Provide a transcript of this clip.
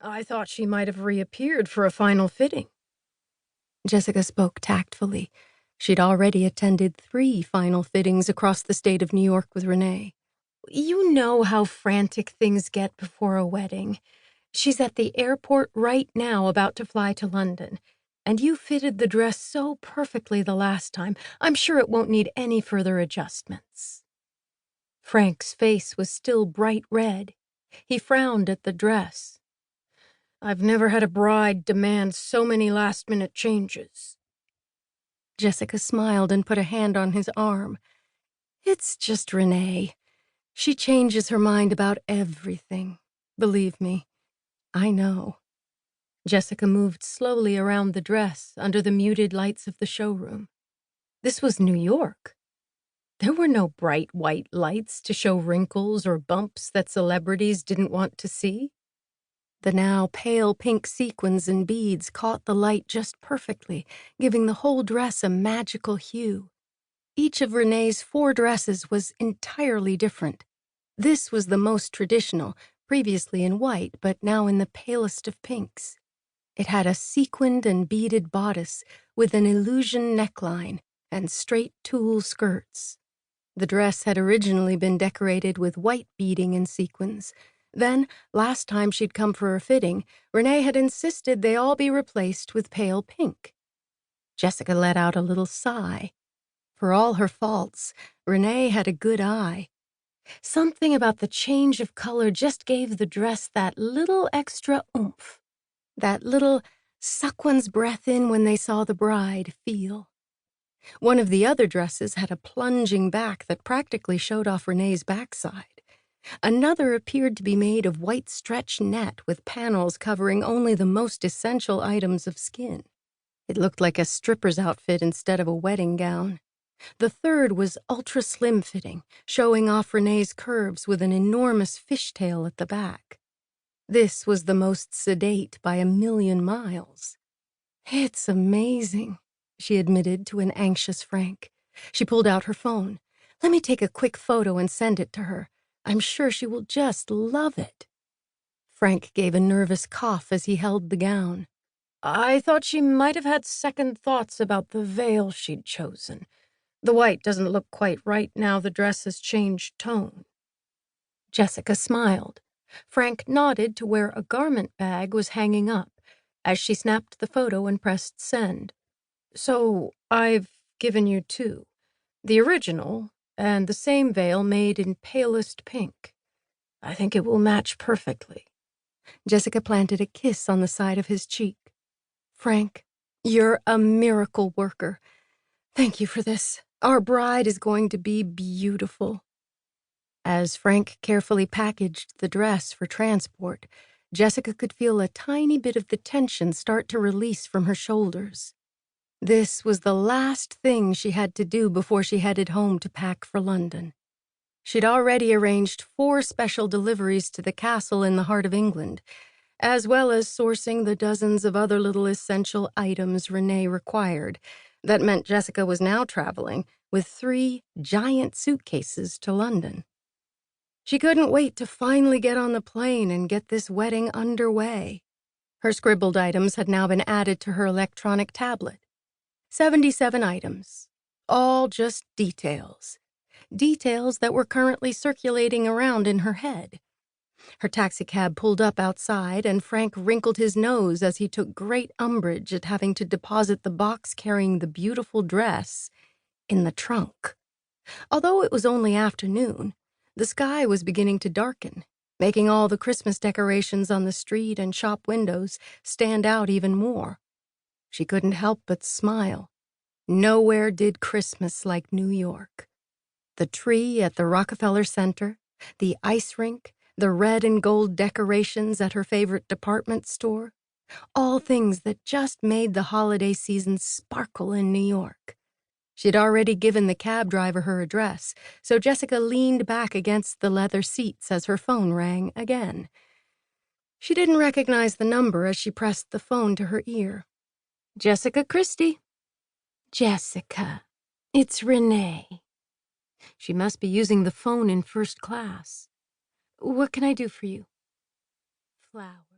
I thought she might have reappeared for a final fitting. Jessica spoke tactfully. She'd already attended 3 final fittings across the state of New York with Renee. You know how frantic things get before a wedding. She's at the airport right now about to fly to London. And you fitted the dress so perfectly the last time, I'm sure it won't need any further adjustments. Frank's face was still bright red. He frowned at the dress. I've never had a bride demand so many last-minute changes. Jessica smiled and put a hand on his arm. It's just Renee. She changes her mind about everything. Believe me, I know. Jessica moved slowly around the dress under the muted lights of the showroom. This was New York. There were no bright white lights to show wrinkles or bumps that celebrities didn't want to see. The now pale pink sequins and beads caught the light just perfectly, giving the whole dress a magical hue. Each of Renee's 4 dresses was entirely different. This was the most traditional, previously in white, but now in the palest of pinks. It had a sequined and beaded bodice with an illusion neckline and straight tulle skirts. The dress had originally been decorated with white beading and sequins. Then, last time she'd come for a fitting, Renee had insisted they all be replaced with pale pink. Jessica let out a little sigh. For all her faults, Renee had a good eye. Something about the change of color just gave the dress that little extra oomph. That little suck one's breath in when they saw the bride feel. One of the other dresses had a plunging back that practically showed off Renee's backside. Another appeared to be made of white stretch net with panels covering only the most essential items of skin. It looked like a stripper's outfit instead of a wedding gown. The third was ultra-slim fitting, showing off Renee's curves with an enormous fishtail at the back. This was the most sedate by a million miles. It's amazing, she admitted to an anxious Frank. She pulled out her phone. Let me take a quick photo and send it to her. I'm sure she will just love it. Frank gave a nervous cough as he held the gown. I thought she might have had second thoughts about the veil she'd chosen. The white doesn't look quite right now the dress has changed tone. Jessica smiled. Frank nodded to where a garment bag was hanging up as she snapped the photo and pressed send. So I've given you 2. The original and the same veil made in palest pink. I think it will match perfectly. Jessica planted a kiss on the side of his cheek. Frank, you're a miracle worker. Thank you for this. Our bride is going to be beautiful. As Frank carefully packaged the dress for transport, Jessica could feel a tiny bit of the tension start to release from her shoulders. This was the last thing she had to do before she headed home to pack for London. She'd already arranged 4 special deliveries to the castle in the heart of England, as well as sourcing the dozens of other little essential items Renee required. That meant Jessica was now traveling with 3 giant suitcases to London. She couldn't wait to finally get on the plane and get this wedding underway. Her scribbled items had now been added to her electronic tablet. 77 items, all just details. Details that were currently circulating around in her head. Her taxicab pulled up outside, and Frank wrinkled his nose as he took great umbrage at having to deposit the box carrying the beautiful dress in the trunk. Although it was only afternoon, the sky was beginning to darken, making all the Christmas decorations on the street and shop windows stand out even more. She couldn't help but smile. Nowhere did Christmas like New York. The tree at the Rockefeller Center, the ice rink, the red and gold decorations at her favorite department store, all things that just made the holiday season sparkle in New York. She'd already given the cab driver her address, so Jessica leaned back against the leather seats as her phone rang again. She didn't recognize the number as she pressed the phone to her ear. Jessica Christie. Jessica, it's Renee. She must be using the phone in first class. What can I do for you? Flower.